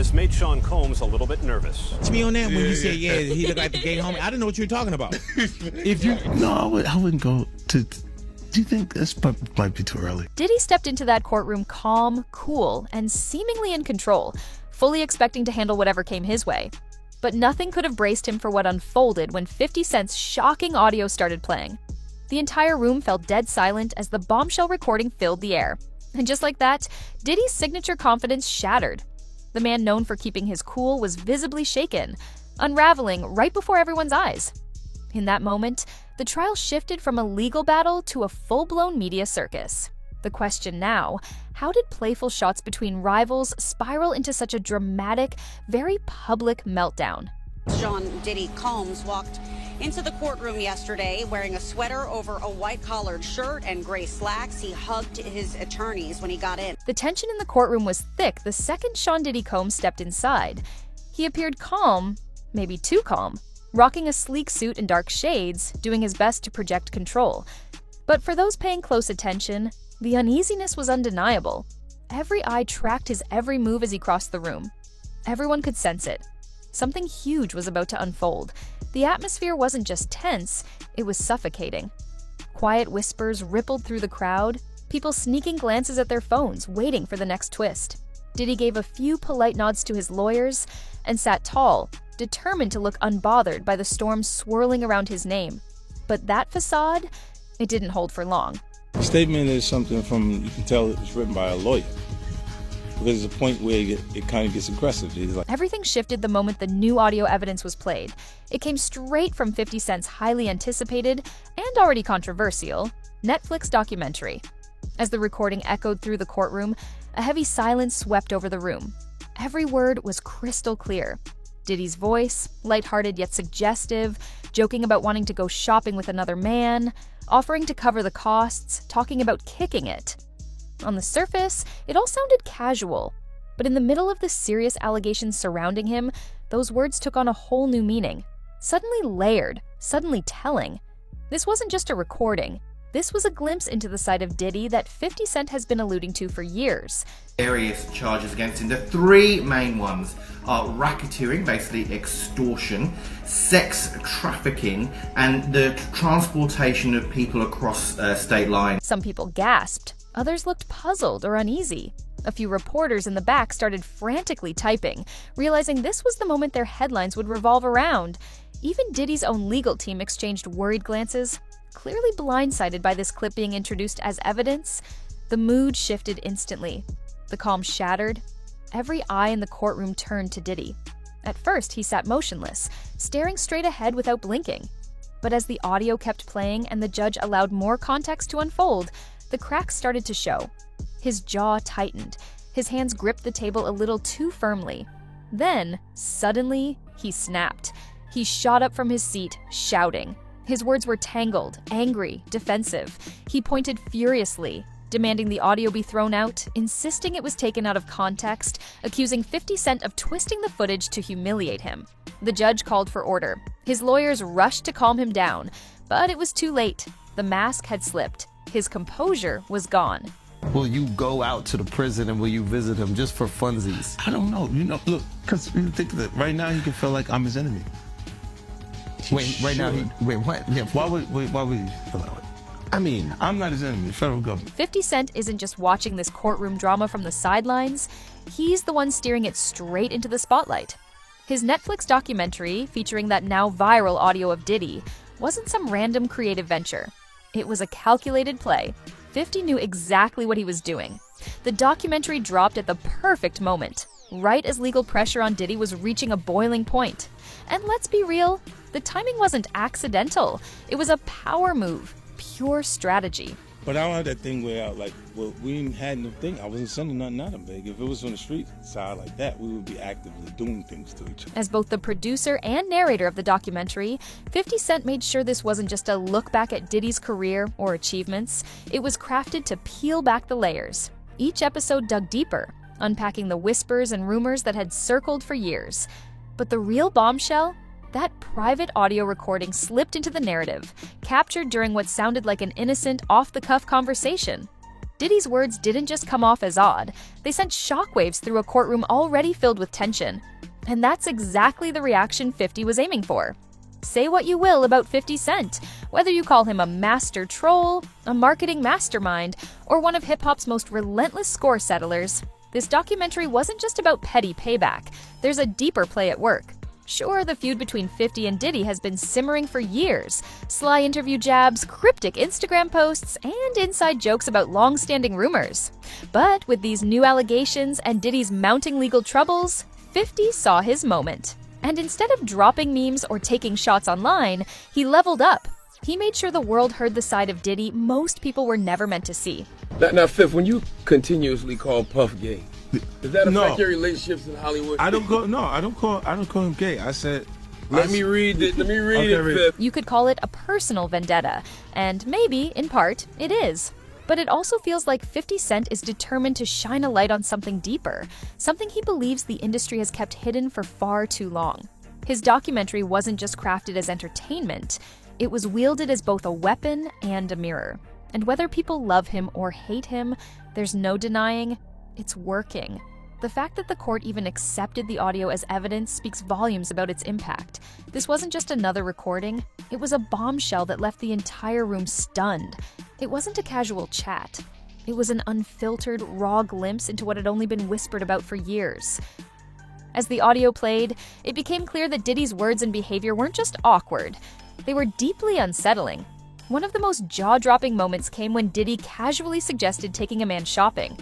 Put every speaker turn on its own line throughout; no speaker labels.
has made Sean Combs a little bit nervous.
To me on that, when you said, yeah, he looked like the gay homie, I didn't know what you were talking about. If you
No, I wouldn't go to... Do you think this might be too early?
Diddy stepped into that courtroom calm, cool, and seemingly in control, fully expecting to handle whatever came his way. But nothing could have braced him for what unfolded when 50 Cent's shocking audio started playing. The entire room fell dead silent as the bombshell recording filled the air. And just like that, Diddy's signature confidence shattered. The man known for keeping his cool was visibly shaken, unraveling right before everyone's eyes. In that moment, the trial shifted from a legal battle to a full-blown media circus. The question now, how did playful shots between rivals spiral into such a dramatic, very public meltdown?
Sean Diddy Combs walked into the courtroom yesterday wearing a sweater over a white-collared shirt and gray slacks. He hugged his attorneys when he got in.
The tension in the courtroom was thick the second Sean Diddy Combs stepped inside. He appeared calm, maybe too calm, rocking a sleek suit and dark shades, doing his best to project control. But for those paying close attention, the uneasiness was undeniable. Every eye tracked his every move as he crossed the room. Everyone could sense it. Something huge was about to unfold. The atmosphere wasn't just tense, it was suffocating. Quiet whispers rippled through the crowd, people sneaking glances at their phones, waiting for the next twist. Diddy gave a few polite nods to his lawyers and sat tall, determined to look unbothered by the storm swirling around his name. But that facade, it didn't hold for long.
The statement is something you can tell it was written by a lawyer. Because there's a point where it kind of gets aggressive.
Everything shifted the moment the new audio evidence was played. It came straight from 50 Cent's highly anticipated, and already controversial, Netflix documentary. As the recording echoed through the courtroom, a heavy silence swept over the room. Every word was crystal clear. Diddy's voice, lighthearted yet suggestive, joking about wanting to go shopping with another man, offering to cover the costs, talking about kicking it. On the surface, it all sounded casual, but in the middle of the serious allegations surrounding him, those words took on a whole new meaning. Suddenly layered, suddenly telling. This wasn't just a recording. This was a glimpse into the side of Diddy that 50 Cent has been alluding to for years.
Various charges against him. The three main ones are racketeering, basically extortion, sex trafficking, and the transportation of people across state lines.
Some people gasped. Others looked puzzled or uneasy. A few reporters in the back started frantically typing, realizing this was the moment their headlines would revolve around. Even Diddy's own legal team exchanged worried glances. Clearly blindsided by this clip being introduced as evidence, the mood shifted instantly. The calm shattered. Every eye in the courtroom turned to Diddy. At first, he sat motionless, staring straight ahead without blinking. But as the audio kept playing and the judge allowed more context to unfold, the cracks started to show. His jaw tightened. His hands gripped the table a little too firmly. Then, suddenly, he snapped. He shot up from his seat, shouting. His words were tangled, angry, defensive. He pointed furiously, demanding the audio be thrown out, insisting it was taken out of context, accusing 50 Cent of twisting the footage to humiliate him. The judge called for order. His lawyers rushed to calm him down, but it was too late. The mask had slipped. His composure was gone.
Will you go out to the prison and will you visit him just for funsies? I don't know. Look, because you think that right now he can feel like I'm his enemy.
wait, right now, what? Yeah,
Why would you feel that way? I mean, I'm not his enemy, the federal government.
50 Cent isn't just watching this courtroom drama from the sidelines. He's the one steering it straight into the spotlight. His Netflix documentary, featuring that now viral audio of Diddy, wasn't some random creative venture. It was a calculated play. 50 knew exactly what he was doing. The documentary dropped at the perfect moment, right as legal pressure on Diddy was reaching a boiling point. And let's be real, the timing wasn't accidental. It was a power move, pure strategy.
But I don't have that thing where, we ain't had no thing. I wasn't sending nothing at him, big. If it was on the street side like that, we would be actively doing things to each other.
As both the producer and narrator of the documentary, 50 Cent made sure this wasn't just a look back at Diddy's career or achievements. It was crafted to peel back the layers. Each episode dug deeper, unpacking the whispers and rumors that had circled for years. But the real bombshell? That private audio recording slipped into the narrative, captured during what sounded like an innocent, off-the-cuff conversation. Diddy's words didn't just come off as odd, they sent shockwaves through a courtroom already filled with tension. And that's exactly the reaction 50 was aiming for. Say what you will about 50 Cent, whether you call him a master troll, a marketing mastermind, or one of hip-hop's most relentless score settlers, this documentary wasn't just about petty payback. There's a deeper play at work. Sure, the feud between 50 and Diddy has been simmering for years. Sly interview jabs, cryptic Instagram posts, and inside jokes about long-standing rumors. But with these new allegations and Diddy's mounting legal troubles, 50 saw his moment. And instead of dropping memes or taking shots online, he leveled up. He made sure the world heard the side of Diddy most people were never meant to see.
Now, Fifth, when you continuously call Puff gay, does that affect
No.
your relationships in Hollywood?
I don't call him gay. I said,
Let me read it,
Okay,
Fifth.
You could call it a personal vendetta, and maybe, in part, it is. But it also feels like 50 Cent is determined to shine a light on something deeper, something he believes the industry has kept hidden for far too long. His documentary wasn't just crafted as entertainment, it was wielded as both a weapon and a mirror. And whether people love him or hate him, there's no denying it's working. The fact that the court even accepted the audio as evidence speaks volumes about its impact. This wasn't just another recording, it was a bombshell that left the entire room stunned. It wasn't a casual chat. It was an unfiltered, raw glimpse into what had only been whispered about for years. As the audio played, it became clear that Diddy's words and behavior weren't just awkward. They were deeply unsettling. One of the most jaw-dropping moments came when Diddy casually suggested taking a man shopping.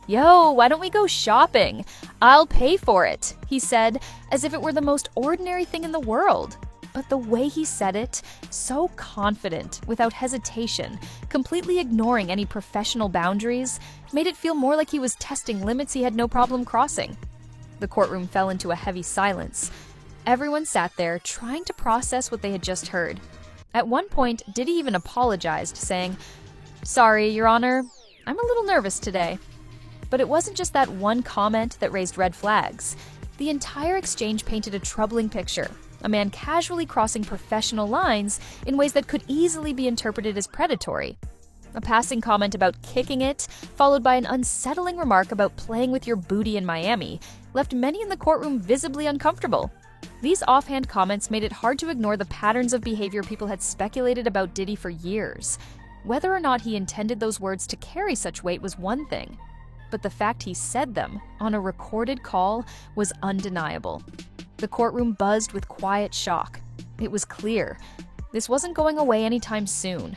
"Yo, why don't we go shopping? I'll pay for it," he said, as if it were the most ordinary thing in the world. But the way he said it, so confident, without hesitation, completely ignoring any professional boundaries, made it feel more like he was testing limits he had no problem crossing. The courtroom fell into a heavy silence. Everyone sat there, trying to process what they had just heard. At one point, Diddy even apologized, saying, "Sorry, Your Honor, I'm a little nervous today." But it wasn't just that one comment that raised red flags. The entire exchange painted a troubling picture. A man casually crossing professional lines in ways that could easily be interpreted as predatory. A passing comment about kicking it, followed by an unsettling remark about playing with your booty in Miami, left many in the courtroom visibly uncomfortable. These offhand comments made it hard to ignore the patterns of behavior people had speculated about Diddy for years. Whether or not he intended those words to carry such weight was one thing, but the fact he said them on a recorded call was undeniable. The courtroom buzzed with quiet shock. It was clear. This wasn't going away anytime soon.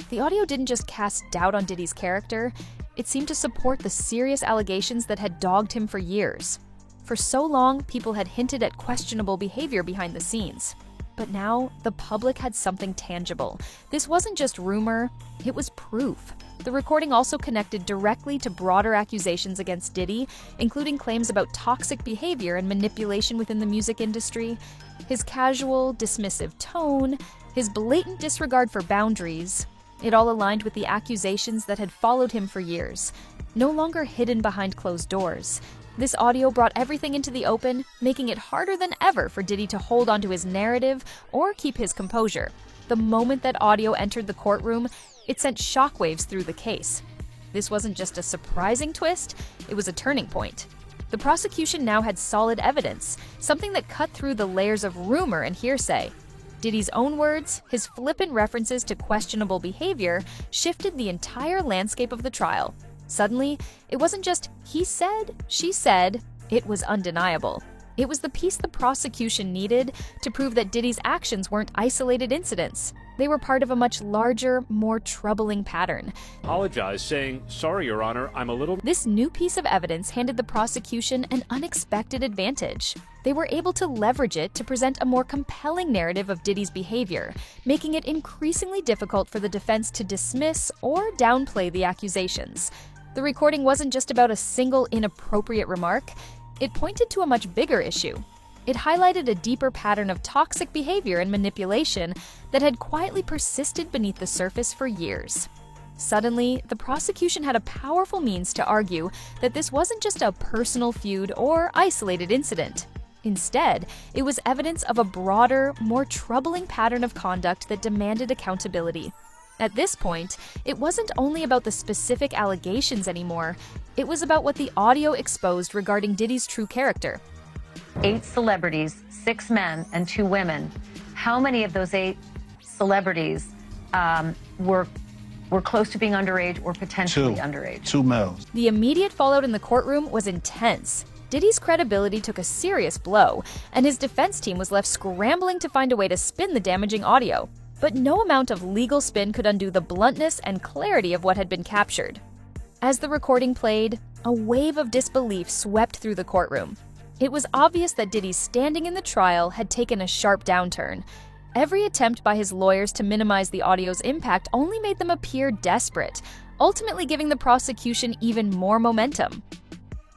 The audio didn't just cast doubt on Diddy's character, it seemed to support the serious allegations that had dogged him for years. For so long, people had hinted at questionable behavior behind the scenes. But now, the public had something tangible. This wasn't just rumor, it was proof. The recording also connected directly to broader accusations against Diddy, including claims about toxic behavior and manipulation within the music industry. His casual, dismissive tone, his blatant disregard for boundaries, it all aligned with the accusations that had followed him for years, no longer hidden behind closed doors. This audio brought everything into the open, making it harder than ever for Diddy to hold onto his narrative or keep his composure. The moment that audio entered the courtroom, it sent shockwaves through the case. This wasn't just a surprising twist, it was a turning point. The prosecution now had solid evidence, something that cut through the layers of rumor and hearsay. Diddy's own words, his flippant references to questionable behavior, shifted the entire landscape of the trial. Suddenly, it wasn't just he said, she said, it was undeniable. It was the piece the prosecution needed to prove that Diddy's actions weren't isolated incidents. They were part of a much larger, more troubling pattern.
Apologize, saying, "Sorry, Your Honor, I'm a little..."
This new piece of evidence handed the prosecution an unexpected advantage. They were able to leverage it to present a more compelling narrative of Diddy's behavior, making it increasingly difficult for the defense to dismiss or downplay the accusations. The recording wasn't just about a single inappropriate remark, it pointed to a much bigger issue. It highlighted a deeper pattern of toxic behavior and manipulation that had quietly persisted beneath the surface for years. Suddenly, the prosecution had a powerful means to argue that this wasn't just a personal feud or isolated incident. Instead, it was evidence of a broader, more troubling pattern of conduct that demanded accountability. At this point, it wasn't only about the specific allegations anymore, it was about what the audio exposed regarding Diddy's true character.
8 celebrities, 6 men and 2 women. How many of those 8 celebrities were close to being underage or potentially underage?
2 males.
The immediate fallout in the courtroom was intense. Diddy's credibility took a serious blow, and his defense team was left scrambling to find a way to spin the damaging audio. But no amount of legal spin could undo the bluntness and clarity of what had been captured. As the recording played, a wave of disbelief swept through the courtroom. It was obvious that Diddy's standing in the trial had taken a sharp downturn. Every attempt by his lawyers to minimize the audio's impact only made them appear desperate, ultimately giving the prosecution even more momentum.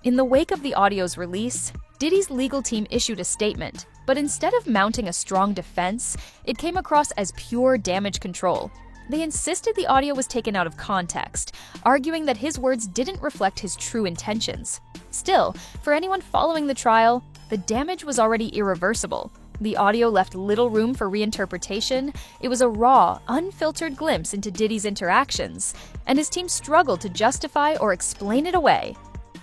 In the wake of the audio's release, Diddy's legal team issued a statement, but instead of mounting a strong defense, it came across as pure damage control. They insisted the audio was taken out of context, arguing that his words didn't reflect his true intentions. Still, for anyone following the trial, the damage was already irreversible. The audio left little room for reinterpretation. It was a raw, unfiltered glimpse into Diddy's interactions, and his team struggled to justify or explain it away.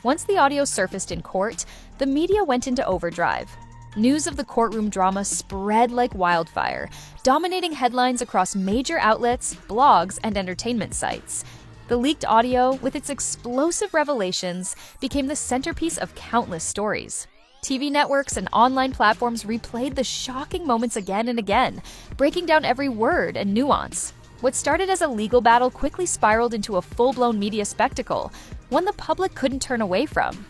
Once the audio surfaced in court, the media went into overdrive. News of the courtroom drama spread like wildfire, dominating headlines across major outlets, blogs, and entertainment sites. The leaked audio, with its explosive revelations, became the centerpiece of countless stories. TV networks and online platforms replayed the shocking moments again and again, breaking down every word and nuance. What started as a legal battle quickly spiraled into a full-blown media spectacle, one the public couldn't turn away from.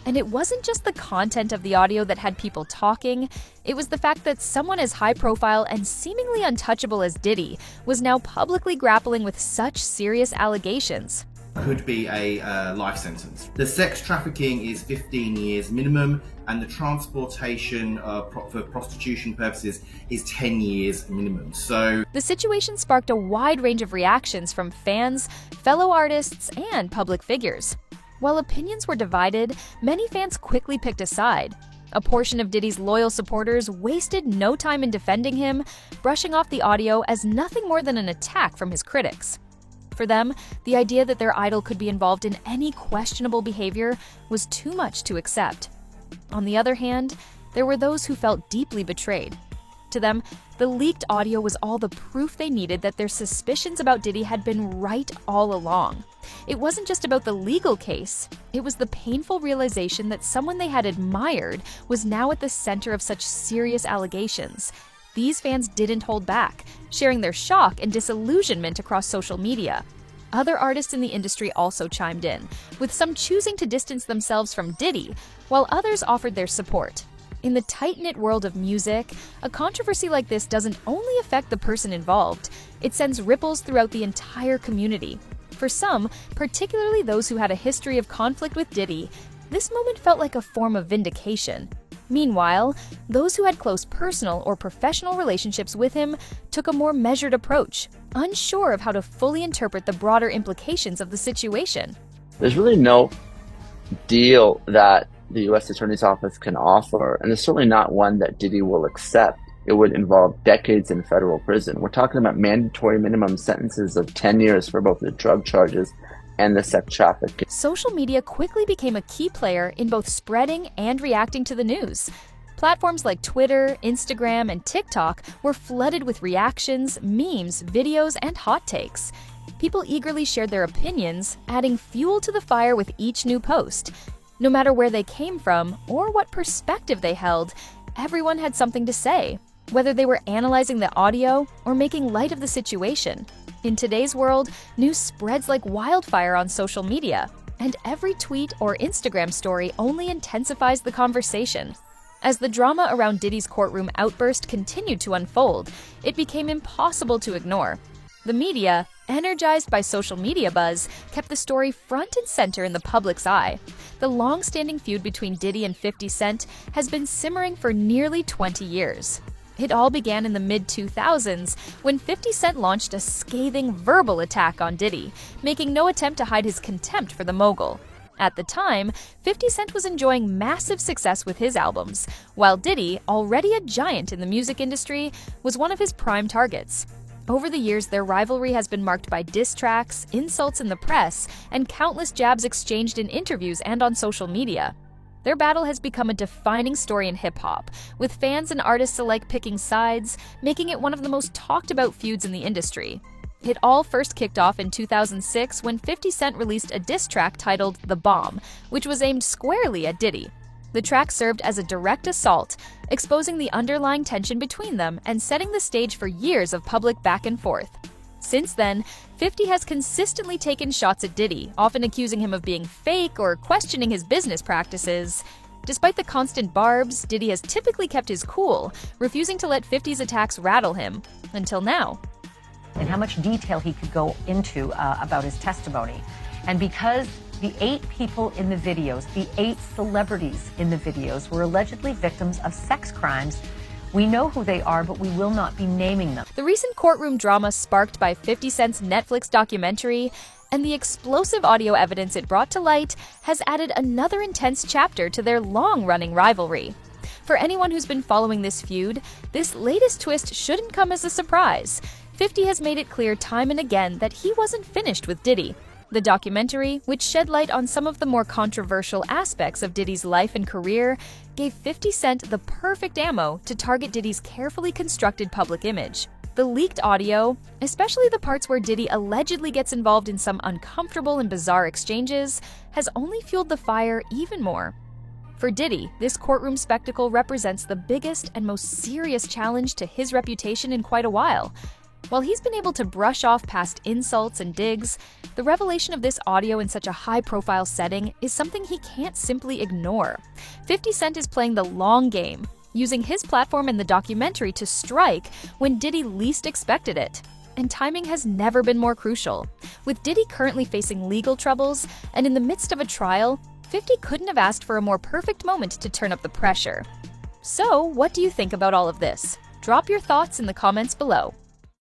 And it wasn't just the content of the audio that had people talking, it was the fact that someone as high-profile and seemingly untouchable as Diddy was now publicly grappling with such serious allegations.
Could be a life sentence. The sex trafficking is 15 years minimum, and the transportation for prostitution purposes is 10 years minimum. So
the situation sparked a wide range of reactions from fans, fellow artists, and public figures. While opinions were divided, many fans quickly picked a side. A portion of Diddy's loyal supporters wasted no time in defending him, brushing off the audio as nothing more than an attack from his critics. For them, the idea that their idol could be involved in any questionable behavior was too much to accept. On the other hand, there were those who felt deeply betrayed. To them, the leaked audio was all the proof they needed that their suspicions about Diddy had been right all along. It wasn't just about the legal case, it was the painful realization that someone they had admired was now at the center of such serious allegations. These fans didn't hold back, sharing their shock and disillusionment across social media. Other artists in the industry also chimed in, with some choosing to distance themselves from Diddy, while others offered their support. In the tight-knit world of music, a controversy like this doesn't only affect the person involved, it sends ripples throughout the entire community. For some, particularly those who had a history of conflict with Diddy, this moment felt like a form of vindication. Meanwhile, those who had close personal or professional relationships with him took a more measured approach, unsure of how to fully interpret the broader implications of the situation.
There's really no deal that the U.S. Attorney's Office can offer, and it's certainly not one that Diddy will accept. It would involve decades in federal prison. We're talking about mandatory minimum sentences of 10 years for both the drug charges and the sex trafficking.
Social media quickly became a key player in both spreading and reacting to the news. Platforms like Twitter, Instagram, and TikTok were flooded with reactions, memes, videos, and hot takes. People eagerly shared their opinions, adding fuel to the fire with each new post. No matter where they came from or what perspective they held, everyone had something to say, whether they were analyzing the audio or making light of the situation. In today's world, news spreads like wildfire on social media, and every tweet or Instagram story only intensifies the conversation. As the drama around Diddy's courtroom outburst continued to unfold, it became impossible to ignore. The media, energized by social media buzz, kept the story front and center in the public's eye. The long-standing feud between Diddy and 50 Cent has been simmering for nearly 20 years. It all began in the mid-2000s when 50 Cent launched a scathing verbal attack on Diddy, making no attempt to hide his contempt for the mogul. At the time, 50 Cent was enjoying massive success with his albums, while Diddy, already a giant in the music industry, was one of his prime targets. Over the years, their rivalry has been marked by diss tracks, insults in the press, and countless jabs exchanged in interviews and on social media. Their battle has become a defining story in hip-hop, with fans and artists alike picking sides, making it one of the most talked-about feuds in the industry. It all first kicked off in 2006 when 50 Cent released a diss track titled The Bomb, which was aimed squarely at Diddy. The track served as a direct assault, exposing the underlying tension between them and setting the stage for years of public back and forth. Since then, 50 has consistently taken shots at Diddy, often accusing him of being fake or questioning his business practices. Despite the constant barbs, Diddy has typically kept his cool, refusing to let 50's attacks rattle him, until now.
And how much detail he could go into about his testimony. And because the 8 people in the videos, the 8 celebrities in the videos were allegedly victims of sex crimes, we know who they are, but we will not be naming them.
The recent courtroom drama sparked by 50 Cent's Netflix documentary and the explosive audio evidence it brought to light has added another intense chapter to their long-running rivalry. For anyone who's been following this feud, this latest twist shouldn't come as a surprise. 50 has made it clear time and again that he wasn't finished with Diddy. The documentary, which shed light on some of the more controversial aspects of Diddy's life and career, gave 50 Cent the perfect ammo to target Diddy's carefully constructed public image. The leaked audio, especially the parts where Diddy allegedly gets involved in some uncomfortable and bizarre exchanges, has only fueled the fire even more. For Diddy, this courtroom spectacle represents the biggest and most serious challenge to his reputation in quite a while. While he's been able to brush off past insults and digs, the revelation of this audio in such a high-profile setting is something he can't simply ignore. 50 Cent is playing the long game, using his platform in the documentary to strike when Diddy least expected it. And timing has never been more crucial. With Diddy currently facing legal troubles and in the midst of a trial, 50 couldn't have asked for a more perfect moment to turn up the pressure. So, what do you think about all of this? Drop your thoughts in the comments below.